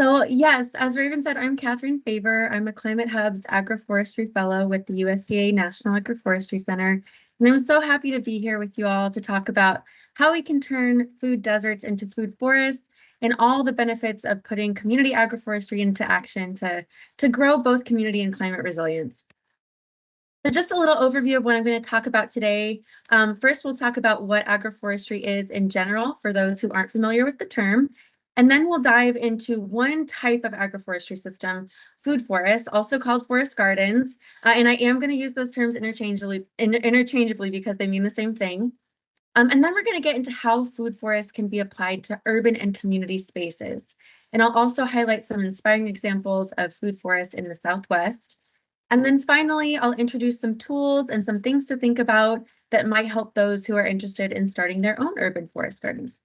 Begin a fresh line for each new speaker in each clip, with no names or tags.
So yes, as Raven said, I'm Katherine Favor. I'm a Climate Hub's Agroforestry Fellow with the USDA National Agroforestry Center. And I'm so happy to be here with you all to talk about how we can turn food deserts into food forests and all the benefits of putting community agroforestry into action to grow both community and climate resilience. So just a little overview of what I'm going to talk about today. First, we'll talk about what agroforestry is in general for those who aren't familiar with the term. And then we'll dive into one type of agroforestry system, food forests, also called forest gardens. And I am going to use those terms interchangeably because they mean the same thing. And then we're going to get into how food forests can be applied to urban and community spaces. And I'll also highlight some inspiring examples of food forests in the Southwest. And then finally, I'll introduce some tools and some things to think about that might help those who are interested in starting their own urban forest gardens.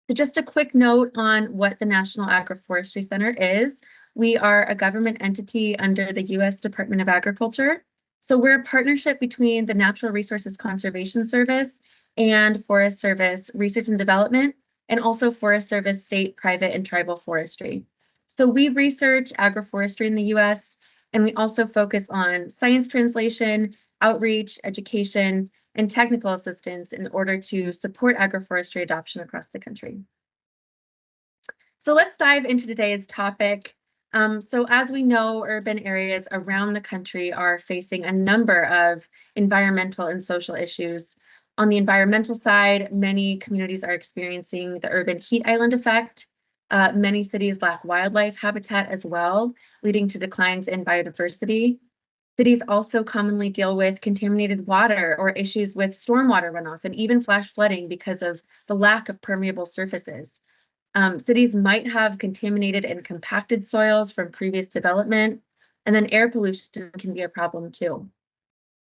So just a quick note on what the National Agroforestry Center is. We are a government entity under the U.S. Department of Agriculture. So we're a partnership between the Natural Resources Conservation Service and Forest Service Research and Development, and also Forest Service state, private, and tribal forestry. So we research agroforestry in the U.S., and we also focus on science translation, outreach, education, and technical assistance in order to support agroforestry adoption across the country. So let's dive into today's topic. So as we know, urban areas around the country are facing a number of environmental and social issues. On the environmental side, many communities are experiencing the urban heat island effect. Many cities lack wildlife habitat as well, leading to declines in biodiversity. Cities also commonly deal with contaminated water or issues with stormwater runoff and even flash flooding because of the lack of permeable surfaces. Cities might have contaminated and compacted soils from previous development, and then air pollution can be a problem too.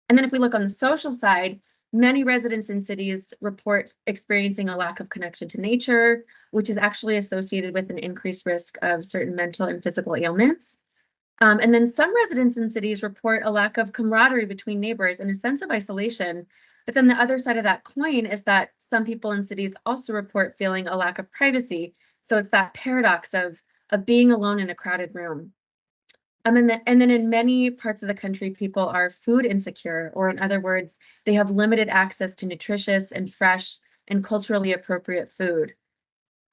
And then if we look on the social side, many residents in cities report experiencing a lack of connection to nature, which is actually associated with an increased risk of certain mental and physical ailments. And then some residents in cities report a lack of camaraderie between neighbors and a sense of isolation. But then the other side of that coin is that some people in cities also report feeling a lack of privacy. So it's that paradox of being alone in a crowded room. And then in many parts of the country, people are food insecure, or in other words, they have limited access to nutritious and fresh and culturally appropriate food.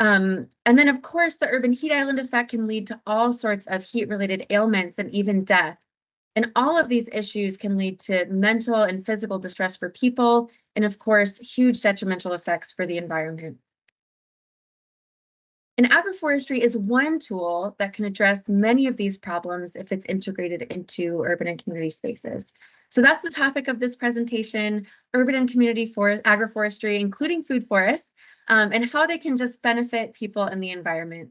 And then, of course, the urban heat island effect can lead to all sorts of heat-related ailments and even death. And all of these issues can lead to mental and physical distress for people, and of course, huge detrimental effects for the environment. And agroforestry is one tool that can address many of these problems if it's integrated into urban and community spaces. So that's the topic of this presentation, urban and community agroforestry, including food forests, and how they can just benefit people and the environment.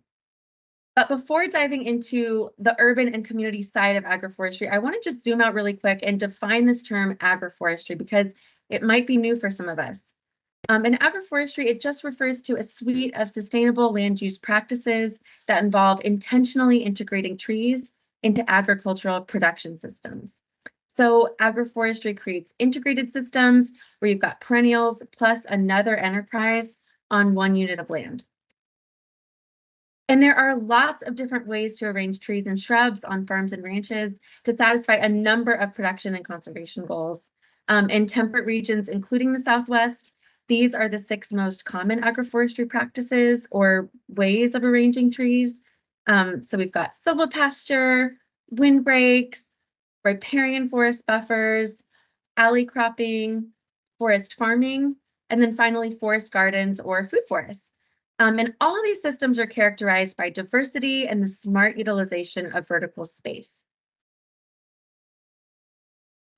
But before diving into the urban and community side of agroforestry, I want to just zoom out really quick and define this term agroforestry because it might be new for some of us. In agroforestry, it just refers to a suite of sustainable land use practices that involve intentionally integrating trees into agricultural production systems. So agroforestry creates integrated systems where you've got perennials plus another enterprise on one unit of land. And there are lots of different ways to arrange trees and shrubs on farms and ranches to satisfy a number of production and conservation goals. In temperate regions, including the Southwest, these are the 6 most common agroforestry practices or ways of arranging trees. So we've got silvopasture, windbreaks, riparian forest buffers, alley cropping, forest farming, and then finally forest gardens or food forests. And all of these systems are characterized by diversity and the smart utilization of vertical space.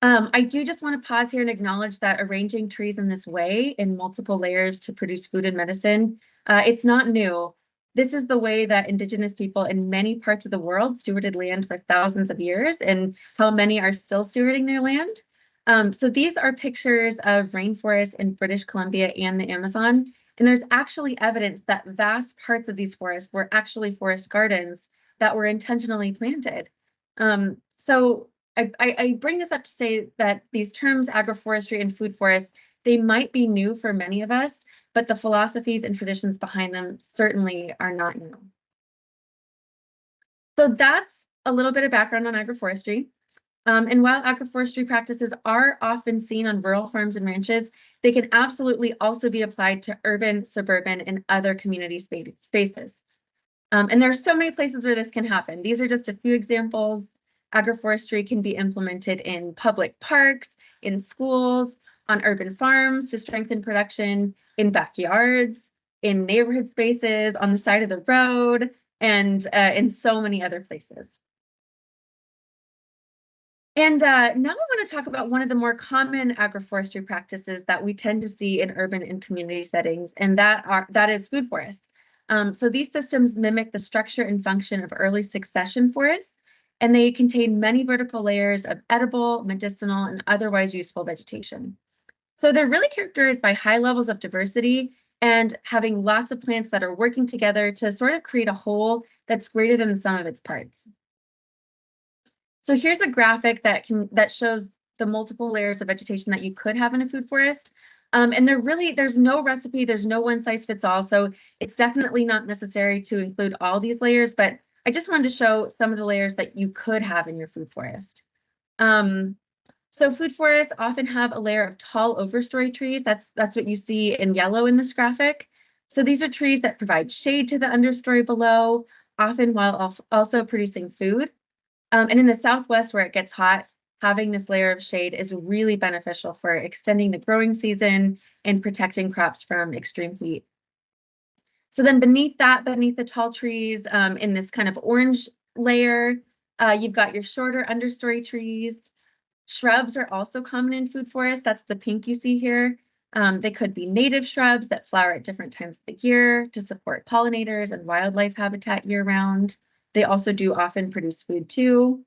I do just want to pause here and acknowledge that arranging trees in this way in multiple layers to produce food and medicine, it's not new. This is the way that Indigenous people in many parts of the world stewarded land for thousands of years, and how many are still stewarding their land. So these are pictures of rainforests in British Columbia and the Amazon, and there's actually evidence that vast parts of these forests were actually forest gardens that were intentionally planted. So I bring this up to say that these terms, agroforestry and food forests, they might be new for many of us, but the philosophies and traditions behind them certainly are not new. So that's a little bit of background on agroforestry. And while agroforestry practices are often seen on rural farms and ranches, they can absolutely also be applied to urban, suburban, and other community spaces. And there are so many places where this can happen. These are just a few examples. Agroforestry can be implemented in public parks, in schools, on urban farms to strengthen production, in backyards, in neighborhood spaces, on the side of the road, and in so many other places. And now I want to talk about one of the more common agroforestry practices that we tend to see in urban and community settings, and that is food forests. So these systems mimic the structure and function of early succession forests, and they contain many vertical layers of edible, medicinal, and otherwise useful vegetation. So they're really characterized by high levels of diversity and having lots of plants that are working together to sort of create a whole that's greater than the sum of its parts. So here's a graphic that shows the multiple layers of vegetation that you could have in a food forest. And there's no recipe, there's no one size fits all. So it's definitely not necessary to include all these layers, but I just wanted to show some of the layers that you could have in your food forest. So food forests often have a layer of tall overstory trees. That's what you see in yellow in this graphic. So these are trees that provide shade to the understory below, often while also producing food. And in the Southwest, where it gets hot, having this layer of shade is really beneficial for extending the growing season and protecting crops from extreme heat. So then beneath the tall trees, in this kind of orange layer, you've got your shorter understory trees. Shrubs are also common in food forests. That's the pink you see here. They could be native shrubs that flower at different times of the year to support pollinators and wildlife habitat year-round. They also do often produce food too.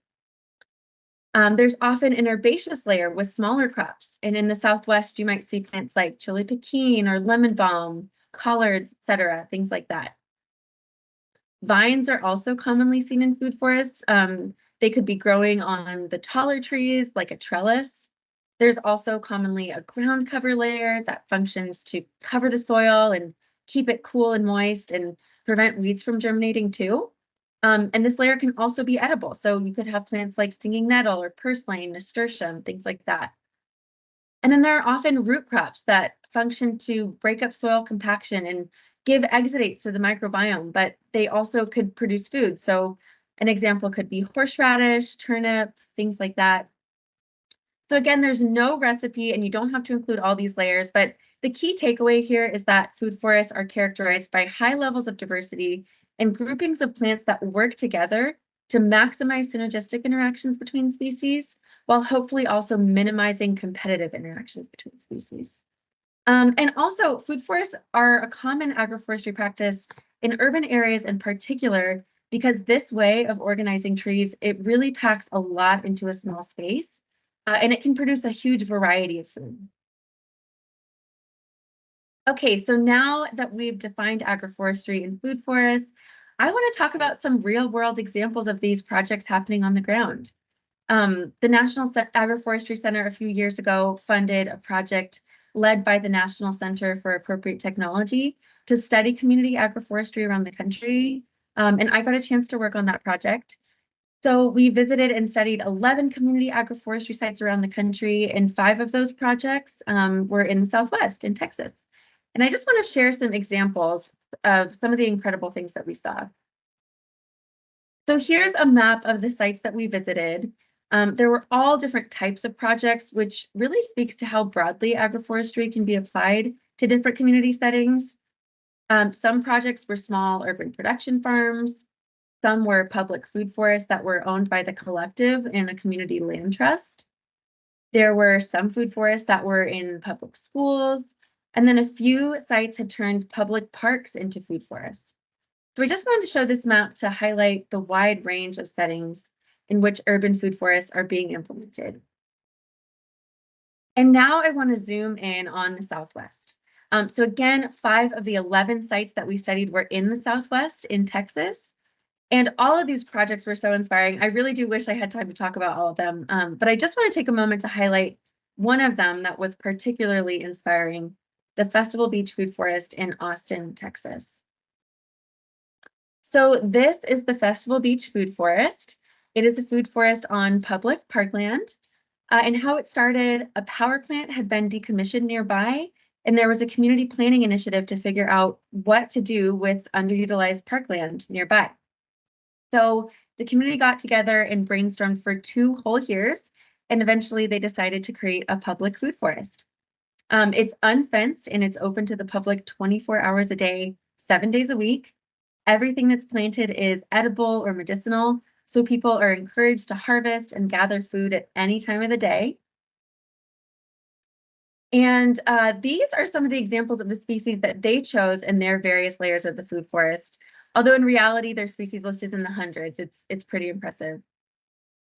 There's often an herbaceous layer with smaller crops. And in the Southwest, you might see plants like chili piquin or lemon balm, collards, etc., things like that. Vines are also commonly seen in food forests. They could be growing on the taller trees like a trellis. There's also commonly a ground cover layer that functions to cover the soil and keep it cool and moist and prevent weeds from germinating too. And this layer can also be edible. So you could have plants like stinging nettle or purslane, nasturtium, things like that. And then there are often root crops that function to break up soil compaction and give exudates to the microbiome, but they also could produce food. So an example could be horseradish, turnip, things like that. So again, there's no recipe and you don't have to include all these layers, but the key takeaway here is that food forests are characterized by high levels of diversity and groupings of plants that work together to maximize synergistic interactions between species, while hopefully also minimizing competitive interactions between species. And also, food forests are a common agroforestry practice in urban areas in particular, because this way of organizing trees, it really packs a lot into a small space, and it can produce a huge variety of food. Okay, so now that we've defined agroforestry and food forests, I want to talk about some real world examples of these projects happening on the ground. The National Agroforestry Center a few years ago funded a project led by the National Center for Appropriate Technology to study community agroforestry around the country. And I got a chance to work on that project. So we visited and studied 11 community agroforestry sites around the country, and 5 of those projects were in the Southwest, in Texas. And I just want to share some examples of some of the incredible things that we saw. So here's a map of the sites that we visited. There were all different types of projects, which really speaks to how broadly agroforestry can be applied to different community settings. Some projects were small urban production farms. Some were public food forests that were owned by the collective in a community land trust. There were some food forests that were in public schools, and then a few sites had turned public parks into food forests. So I just wanted to show this map to highlight the wide range of settings in which urban food forests are being implemented. And now I want to zoom in on the Southwest. So again, 5 of the 11 sites that we studied were in the Southwest in Texas. And all of these projects were so inspiring. I really do wish I had time to talk about all of them. But I just want to take a moment to highlight one of them that was particularly inspiring, the Festival Beach Food Forest in Austin, Texas. So this is the Festival Beach Food Forest. It is a food forest on public parkland. And how it started, a power plant had been decommissioned nearby, and there was a community planning initiative to figure out what to do with underutilized parkland nearby. So the community got together and brainstormed for 2 whole years, and eventually they decided to create a public food forest. It's unfenced and it's open to the public 24 hours a day, 7 days a week. Everything that's planted is edible or medicinal, so people are encouraged to harvest and gather food at any time of the day. And these are some of the examples of the species that they chose in their various layers of the food forest. Although in reality, their species listed in the hundreds. It's pretty impressive.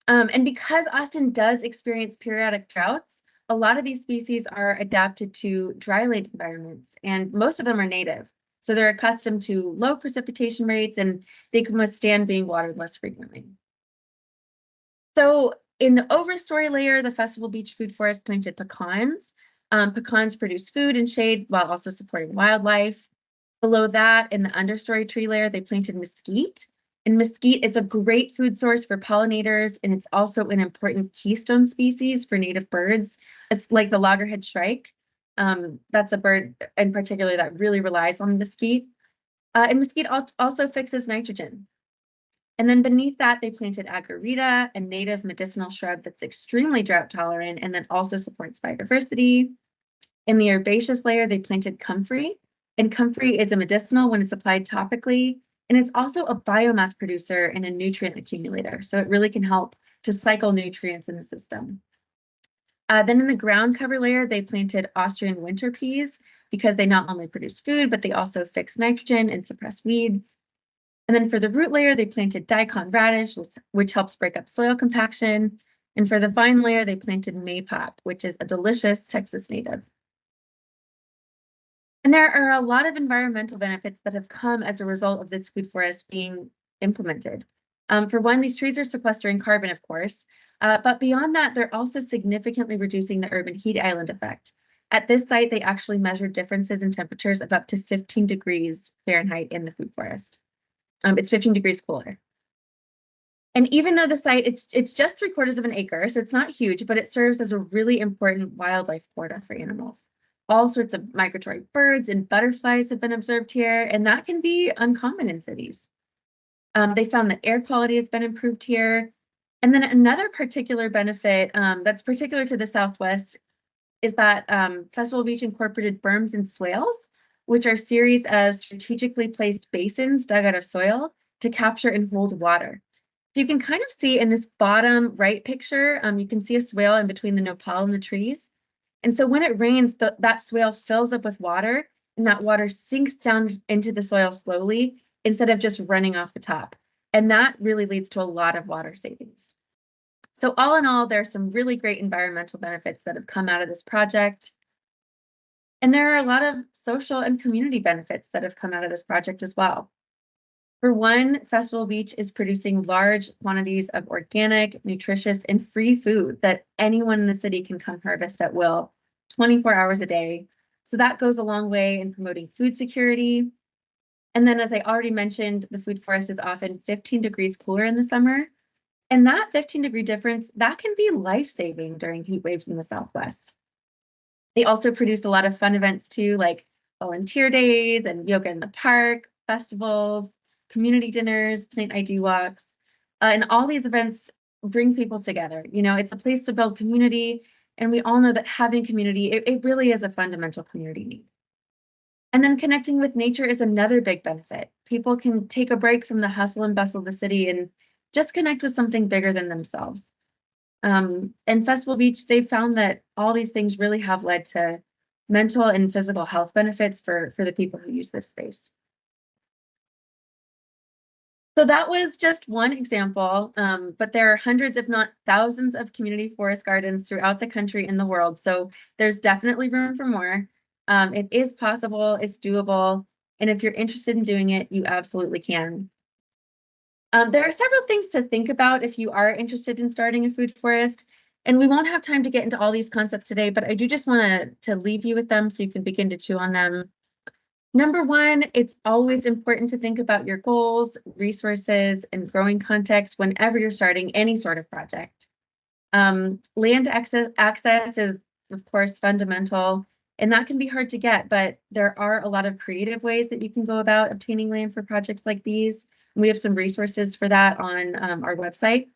And because Austin does experience periodic droughts, a lot of these species are adapted to dryland environments, and most of them are native. So they're accustomed to low precipitation rates and they can withstand being watered less frequently. So in the overstory layer, the Festival Beach Food Forest planted pecans. Pecans produce food and shade while also supporting wildlife. Below that, in the understory tree layer, they planted mesquite. And mesquite is a great food source for pollinators, and it's also an important keystone species for native birds, like the loggerhead shrike. That's a bird in particular that really relies on mesquite. And mesquite also fixes nitrogen. And then beneath that, they planted agarita, a native medicinal shrub that's extremely drought tolerant and then also supports biodiversity. In the herbaceous layer, they planted comfrey, and comfrey is a medicinal when it's applied topically, and it's also a biomass producer and a nutrient accumulator. So it really can help to cycle nutrients in the system. Then in the ground cover layer, they planted Austrian winter peas because they not only produce food, but they also fix nitrogen and suppress weeds. And then for the root layer, they planted daikon radish, which helps break up soil compaction. And for the vine layer, they planted maypop, which is a delicious Texas native. And there are a lot of environmental benefits that have come as a result of this food forest being implemented. For one, these trees are sequestering carbon, of course, but beyond that, they're also significantly reducing the urban heat island effect. At this site, they actually measured differences in temperatures of up to 15 degrees Fahrenheit in the food forest. It's 15 degrees cooler. And even though the site, it's just 3/4 of an acre, so it's not huge, but it serves as a really important wildlife corridor for animals. All sorts of migratory birds and butterflies have been observed here, and that can be uncommon in cities. They found that air quality has been improved here. And then another particular benefit that's particular to the Southwest is that Festival Beach incorporated berms and swales, which are series of strategically placed basins dug out of soil to capture and hold water. So you can kind of see in this bottom right picture, you can see a swale in between the nopal and the trees. And so when it rains, that swale fills up with water, and that water sinks down into the soil slowly instead of just running off the top. And that really leads to a lot of water savings. So all in all, there are some really great environmental benefits that have come out of this project. And there are a lot of social and community benefits that have come out of this project as well. For one, Festival Beach is producing large quantities of organic, nutritious, and free food that anyone in the city can come harvest at will, 24 hours a day. So that goes a long way in promoting food security. And then, as I already mentioned, the food forest is often 15 degrees cooler in the summer. And that 15-degree difference, that can be life-saving during heat waves in the Southwest. They also produce a lot of fun events too, like volunteer days and yoga in the park, festivals, community dinners, plant ID walks. And all these events bring people together. You know, it's a place to build community. And we all know that having community, it really is a fundamental community need. And then connecting with nature is another big benefit. People can take a break from the hustle and bustle of the city and just connect with something bigger than themselves. And Festival Beach, they've found that all these things really have led to mental and physical health benefits for the people who use this space. So that was just one example, but there are hundreds, if not thousands, of community forest gardens throughout the country and the world. So there's definitely room for more. It is possible, it's doable, and if you're interested in doing it, you absolutely can. There are several things to think about if you are interested in starting a food forest, and we won't have time to get into all these concepts today, but I do just want to leave you with them so you can begin to chew on them. Number one, it's always important to think about your goals, resources, and growing context whenever you're starting any sort of project. Land access is, of course, fundamental, and that can be hard to get, but there are a lot of creative ways that you can go about obtaining land for projects like these. We have some resources for that on our website.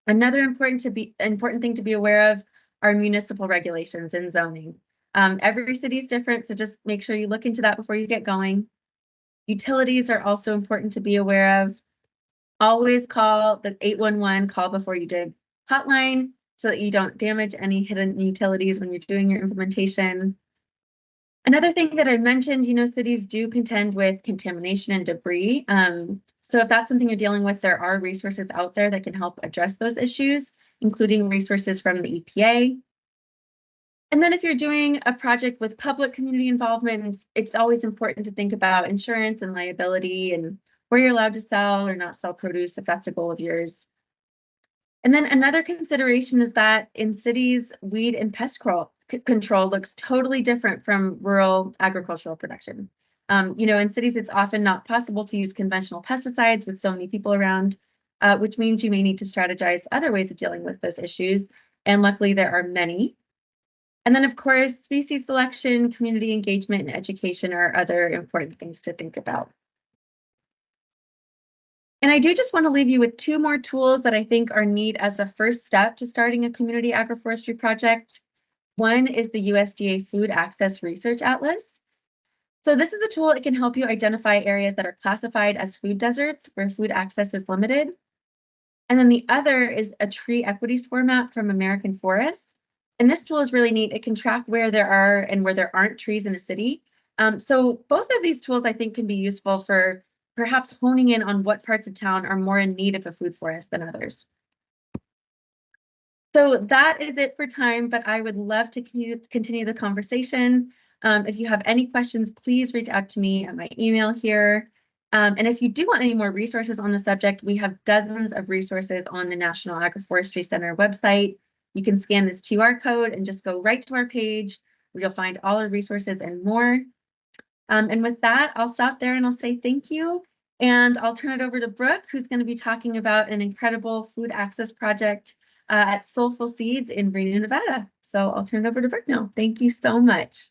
Another important thing to be aware of are municipal regulations and zoning. Every city is different, so just make sure you look into that before you get going. Utilities are also important to be aware of. Always call the 811 call before you dig hotline so that you don't damage any hidden utilities when you're doing your implementation. Another thing that I mentioned, cities do contend with contamination and debris. So if that's something you're dealing with, there are resources out there that can help address those issues, including resources from the EPA. And then if you're doing a project with public community involvement, it's always important to think about insurance and liability and where you're allowed to sell or not sell produce if that's a goal of yours. And then another consideration is that in cities, weed and pest control looks totally different from rural agricultural production. In cities, it's often not possible to use conventional pesticides with so many people around, which means you may need to strategize other ways of dealing with those issues. And luckily, there are many. And then, of course, species selection, community engagement, and education are other important things to think about. And I do just want to leave you with two more tools that I think are neat as a first step to starting a community agroforestry project. One is the USDA Food Access Research Atlas. So this is a tool that can help you identify areas that are classified as food deserts where food access is limited. And then the other is a tree equity score map from American Forests. And this tool is really neat. It can track where there are and where there aren't trees in a city. So both of these tools, I think, can be useful for perhaps honing in on what parts of town are more in need of a food forest than others. So that is it for time, but I would love to continue the conversation. If you have any questions, please reach out to me at my email here. And if you do want any more resources on the subject, we have dozens of resources on the National Agroforestry Center website. You can scan this QR code and just go right to our page where you'll find all our resources and more. And with that, I'll stop there and I'll say thank you. And I'll turn it over to Brooke, who's going to be talking about an incredible food access project at Soulful Seeds in Reno, Nevada. So I'll turn it over to Brooke now. Thank you so much.